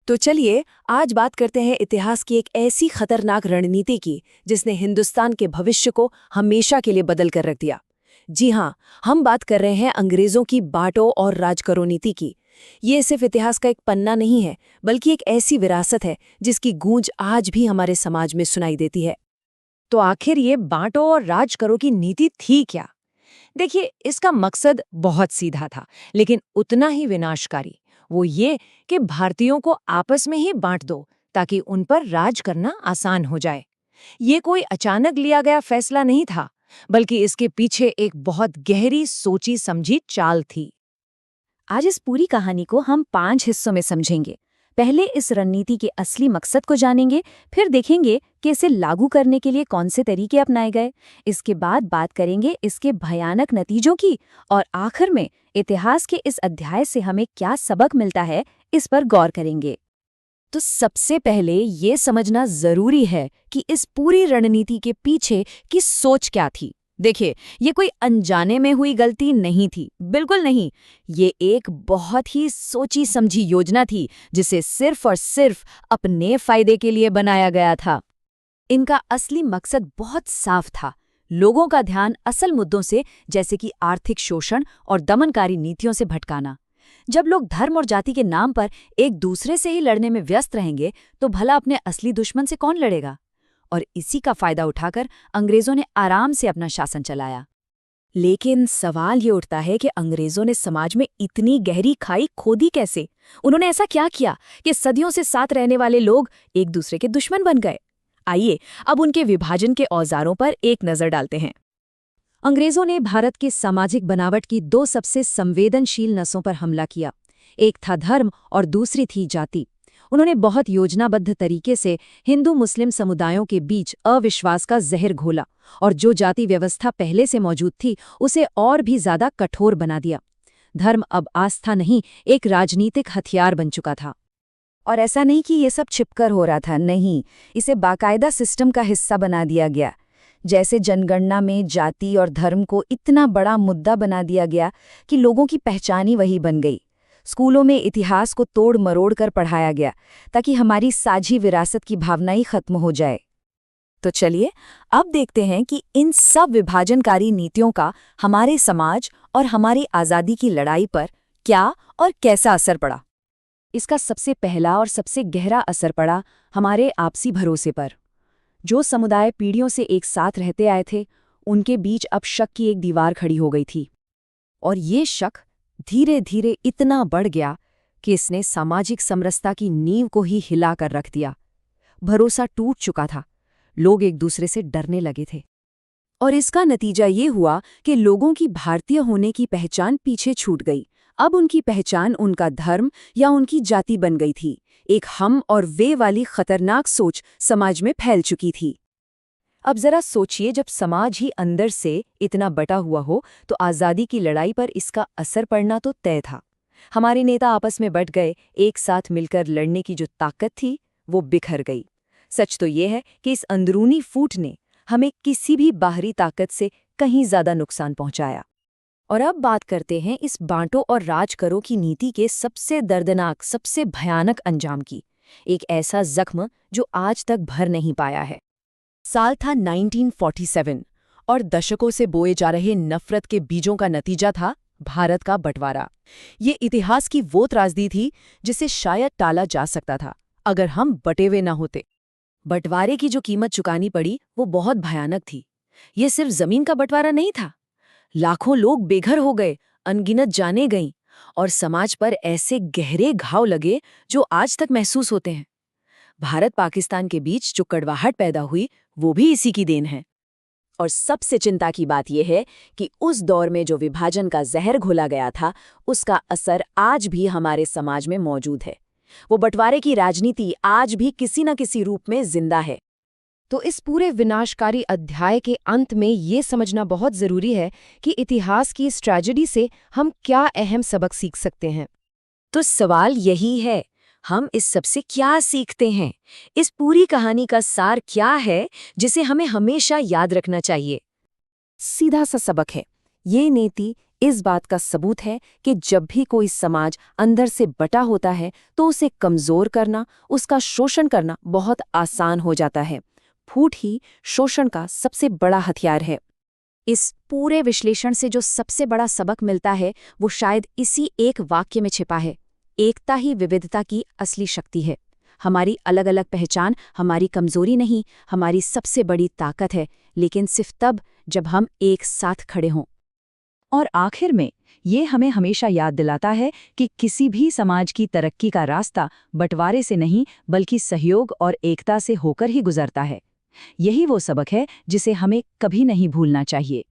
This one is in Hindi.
तो चलिए आज बात करते हैं इतिहास की एक ऐसी खतरनाक रणनीति की जिसने हिंदुस्तान के भविष्य को हमेशा के लिए बदल कर रख दिया। जी हाँ, हम बात कर रहे हैं अंग्रेजों की बांटो और राज करो नीति की। ये सिर्फ इतिहास का एक पन्ना नहीं है, बल्कि एक ऐसी विरासत है जिसकी गूंज आज भी हमारे समाज में सुनाई देती है। तो आखिर ये बांटो और राज करो की नीति थी क्या? देखिए, इसका मकसद बहुत सीधा था, लेकिन उतना ही विनाशकारी। वो ये कि भारतीयों को आपस में ही बांट दो ताकि उन पर राज करना आसान हो जाए। ये कोई अचानक लिया गया फैसला नहीं था, बल्कि इसके पीछे एक बहुत गहरी सोची समझी चाल थी। आज इस पूरी कहानी को हम 5 हिस्सों में समझेंगे। पहले इस रणनीति के असली मकसद को जानेंगे, फिर देखेंगे कि इसे लागू करने के लिए कौन से तरीके अपनाए गए। इसके बाद बात करेंगे इसके भयानक नतीजों की, और आखिर में इतिहास के इस अध्याय से हमें क्या सबक मिलता है, इस पर गौर करेंगे। तो सबसे पहले ये समझना जरूरी है कि इस पूरी रणनीति के पीछे की सोच क्या थी। देखिए, ये कोई अनजाने में हुई गलती नहीं थी, बिल्कुल नहीं। ये एक बहुत ही सोची समझी योजना थी जिसे सिर्फ और सिर्फ अपने फायदे के लिए बनाया गया था। इनका असली मकसद बहुत साफ था, लोगों का ध्यान असल मुद्दों से, जैसे कि आर्थिक शोषण और दमनकारी नीतियों से भटकाना। जब लोग धर्म और जाति के नाम पर एक दूसरे से ही लड़ने में व्यस्त रहेंगे, तो भला अपने असली दुश्मन से कौन लड़ेगा? और इसी का फायदा उठाकर अंग्रेजों ने आराम से अपना शासन चलाया। लेकिन सवाल ये उठता है कि अंग्रेजों ने समाज में इतनी गहरी खाई खोदी कैसे? उन्होंने ऐसा क्या किया कि सदियों से साथ रहने वाले लोग एक दूसरे के दुश्मन बन गए? आइए अब उनके विभाजन के औजारों पर एक नजर डालते हैं। अंग्रेजों ने भारत की सामाजिक बनावट की 2 सबसे संवेदनशील नसों पर हमला किया। एक था धर्म और दूसरी थी जाति। उन्होंने बहुत योजनाबद्ध तरीके से हिंदू मुस्लिम समुदायों के बीच अविश्वास का जहर घोला, और जो जाति व्यवस्था पहले से मौजूद थी उसे और भी ज्यादा कठोर बना दिया। धर्म अब आस्था नहीं, एक राजनीतिक हथियार बन चुका था। और ऐसा नहीं कि ये सब छिपकर हो रहा था, नहीं, इसे बाकायदा सिस्टम का हिस्सा बना दिया गया। जैसे जनगणना में जाति और धर्म को इतना बड़ा मुद्दा बना दिया गया कि लोगों की पहचान ही वही बन गई। स्कूलों में इतिहास को तोड़ मरोड़ कर पढ़ाया गया ताकि हमारी साझी विरासत की भावना ही खत्म हो जाए। तो चलिए अब देखते हैं कि इन सब विभाजनकारी नीतियों का हमारे समाज और हमारी आज़ादी की लड़ाई पर क्या और कैसा असर पड़ा। इसका सबसे पहला और सबसे गहरा असर पड़ा हमारे आपसी भरोसे पर। जो समुदाय पीढ़ियों से एक साथ रहते आए थे, उनके बीच अब शक की एक दीवार खड़ी हो गई थी। और ये शक धीरे धीरे इतना बढ़ गया कि इसने सामाजिक समरसता की नींव को ही हिला कर रख दिया। भरोसा टूट चुका था, लोग एक दूसरे से डरने लगे थे। और इसका नतीजा ये हुआ कि लोगों की भारतीय होने की पहचान पीछे छूट गई। अब उनकी पहचान उनका धर्म या उनकी जाति बन गई थी। एक हम और वे वाली खतरनाक सोच समाज में फैल चुकी थी। अब जरा सोचिए, जब समाज ही अंदर से इतना बटा हुआ हो तो आज़ादी की लड़ाई पर इसका असर पड़ना तो तय था। हमारे नेता आपस में बट गए, एक साथ मिलकर लड़ने की जो ताकत थी वो बिखर गई। सच तो ये है कि इस अंदरूनी फूट ने हमें किसी भी बाहरी ताकत से कहीं ज्यादा नुकसान पहुंचाया। और अब बात करते हैं इस बांटो और राज करो की नीति के सबसे दर्दनाक, सबसे भयानक अंजाम की। एक ऐसा जख्म जो आज तक भर नहीं पाया है। साल था 1947 और दशकों से बोए जा रहे नफरत के बीजों का नतीजा था भारत का बंटवारा। ये इतिहास की वो त्रासदी थी जिसे शायद टाला जा सकता था अगर हम बटे हुए न होते। बंटवारे की जो कीमत चुकानी पड़ी वो बहुत भयानक थी। ये सिर्फ जमीन का बंटवारा नहीं था, लाखों लोग बेघर हो गए, अनगिनत जानें गईं, और समाज पर ऐसे गहरे घाव लगे जो आज तक महसूस होते हैं। भारत पाकिस्तान के बीच जो कड़वाहट पैदा हुई वो भी इसी की देन है। और सबसे चिंता की बात यह है कि उस दौर में जो विभाजन का जहर घोला गया था, उसका असर आज भी हमारे समाज में मौजूद है। वो बंटवारे की राजनीति आज भी किसी न किसी रूप में जिंदा है। तो इस पूरे विनाशकारी अध्याय के अंत में ये समझना बहुत जरूरी है कि इतिहास की इस ट्रेजेडी से हम क्या अहम सबक सीख सकते हैं। तो सवाल यही है, हम इस सबसे क्या सीखते हैं? इस पूरी कहानी का सार क्या है जिसे हमें हमेशा याद रखना चाहिए? सीधा सा सबक है, ये नीति इस बात का सबूत है कि जब भी कोई समाज अंदर से बटा होता है तो उसे कमजोर करना, उसका शोषण करना बहुत आसान हो जाता है। फूट ही शोषण का सबसे बड़ा हथियार है। इस पूरे विश्लेषण से जो सबसे बड़ा सबक मिलता है वो शायद इसी एक वाक्य में छिपा है। एकता ही विविधता की असली शक्ति है। हमारी अलग अलग पहचान हमारी कमजोरी नहीं, हमारी सबसे बड़ी ताकत है, लेकिन सिर्फ तब जब हम एक साथ खड़े हों। और आखिर में ये हमें हमेशा याद दिलाता है कि किसी भी समाज की तरक्की का रास्ता बंटवारे से नहीं बल्कि सहयोग और एकता से होकर ही गुजरता है। यही वो सबक है जिसे हमें कभी नहीं भूलना चाहिए।